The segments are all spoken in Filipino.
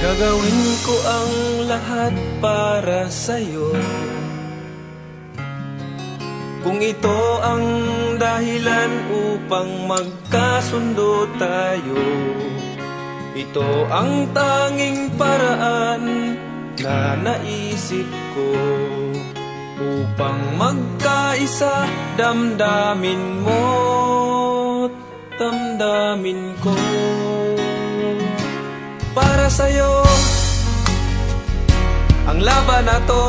Gagawin ko ang lahat para sa'yo. Kung ito ang dahilan upang magkasundo tayo, ito ang tanging paraan na naisip ko upang magkaisa, damdamin mo't damdamin ko. Para sa'yo ang laban na to,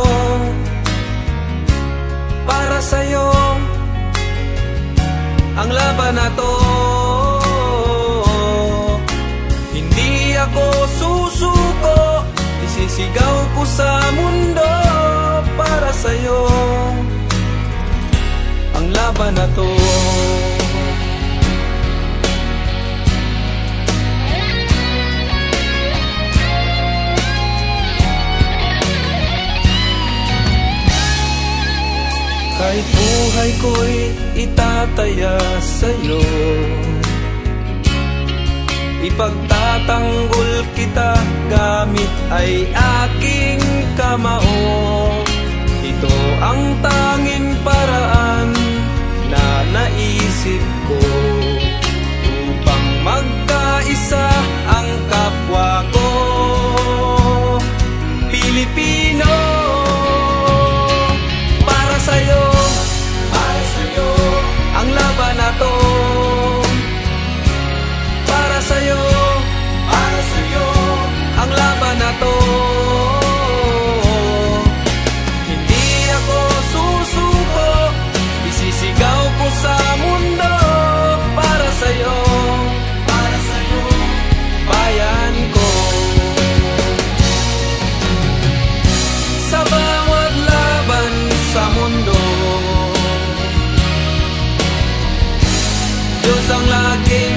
para sa'yo ang laban na to. Hindi ako susuko, isisigaw ko sa mundo. Para sa'yo ang laban na to. Kahit buhay ko'y itataya sa'yo, ipagtatanggol kita gamit ay aking kamao. Ito ang tanging paraan na naisip ko upang magkaisa ang kapwa ko Pilipino. Para sa'yo ang laban na to. Para sa'yo ang laban na to. Hindi ako susuko, isisigaw ko sa mundo. Para sa'yo bayan ko. Sa bawat laban sa mundo, Diyos ang lagi